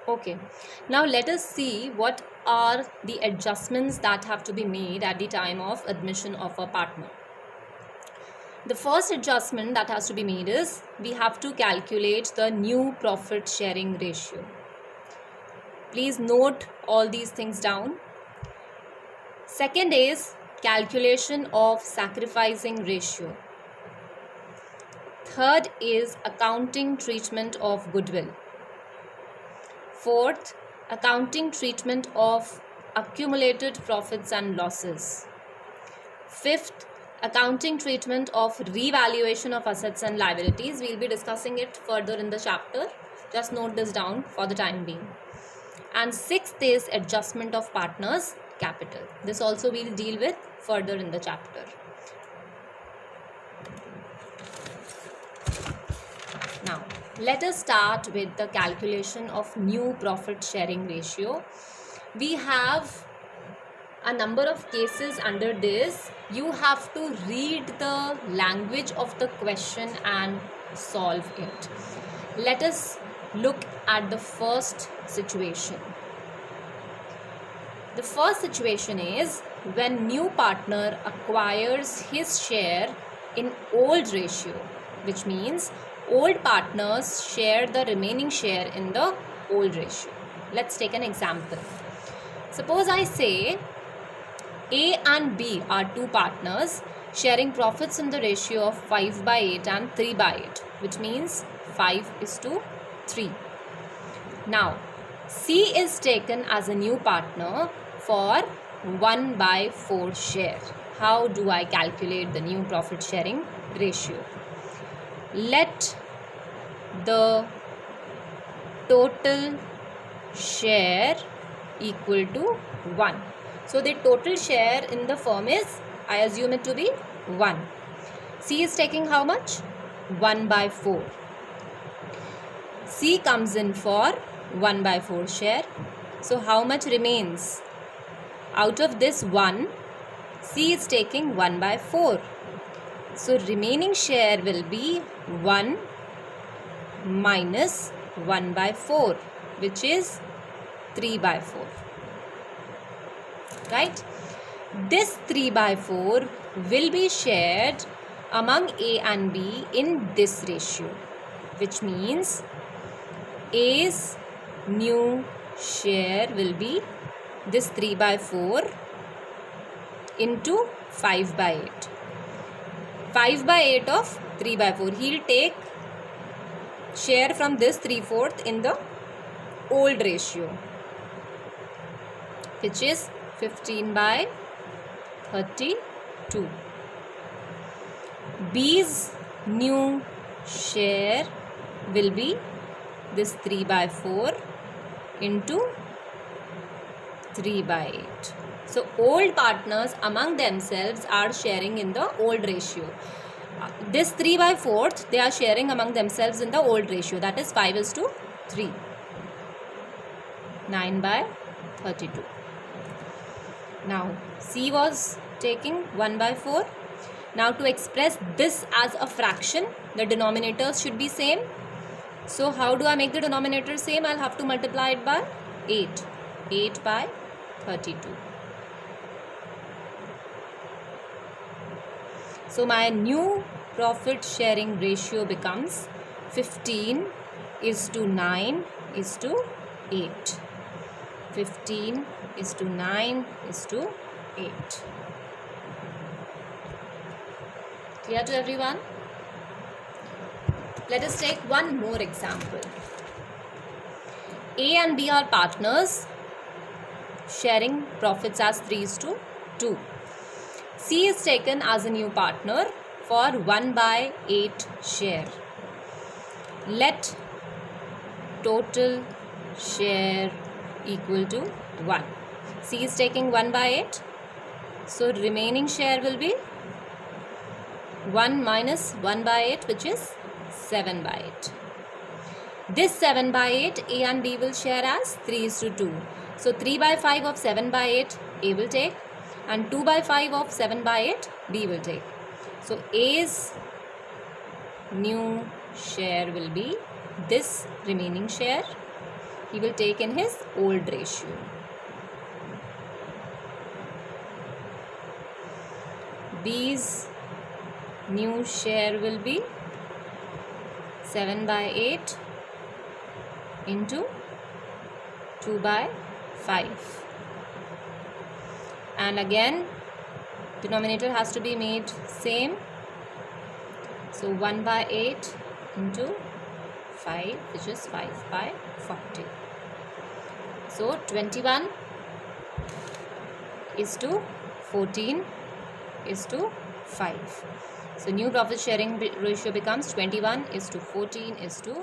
Okay, now let us see what are the adjustments that have to be made at the time of admission of a partner. The first adjustment that has to be made is we have to calculate the new profit sharing ratio. Please note all these things down. Second is calculation of sacrificing ratio. Third is accounting treatment of goodwill. Fourth, accounting treatment of accumulated profits and losses. Fifth, accounting treatment of revaluation of assets and liabilities. We'll be discussing it further in the chapter. Just note this down for the time being. And sixth is adjustment of partners' capital. This also we'll deal with further in the chapter. Now, let us start with the calculation of new profit sharing ratio. We have a number of cases under this. You have to read the language of the question and solve it. Let us look at the first situation. The first situation is when new partner acquires his share in old ratio, which means old partners share the remaining share in the old ratio. Let's take an example. Suppose I say A and B are two partners sharing profits in the ratio of 5/8 and 3/8, which means 5:3. Now, C is taken as a new partner for 1/4 share. How do I calculate the new profit sharing ratio? Let the total share equal to 1. So the total share in the firm is, I assume it to be 1. C is taking how much? 1/4. C comes in for 1/4 share. So how much remains? Out of this 1, C is taking 1/4. So remaining share will be 1 minus 1/4, which is 3/4. Right? This 3/4 will be shared among A and B in this ratio, which means A's new share will be this 3/4 into 5/8. 5/8 of 3/4. He'll take share from this 3/4 in the old ratio, which is 15/32. B's new share will be this 3/4 into 3/8. So old partners among themselves are sharing in the old ratio. This 3/4 they are sharing among themselves in the old ratio, that is 5:3. 9/32. Now C was taking 1/4. Now to express this as a fraction, the denominators should be same. So how do I make the denominator same? I'll have to multiply it by 8. 8/32. So my new profit sharing ratio becomes 15:9:8. 15:9:8. Clear to everyone? Let us take one more example. A and B are partners sharing profits as 3:2. C is taken as a new partner for 1/8 share. Let total share equal to 1. C is taking 1/8. So remaining share will be 1 minus 1/8, which is 7/8. This 7/8 A and B will share as 3:2. So 3/5 of 7/8 A will take, and 2/5 of 7/8 B will take. So A's new share will be this remaining share, he will take in his old ratio. B's new share will be 7/8 into 2/5. And again, denominator has to be made same. So 1/8 into 5, which is 5/40. So 21 is to 14 is to 5. So new profit sharing ratio becomes 21 is to 14 is to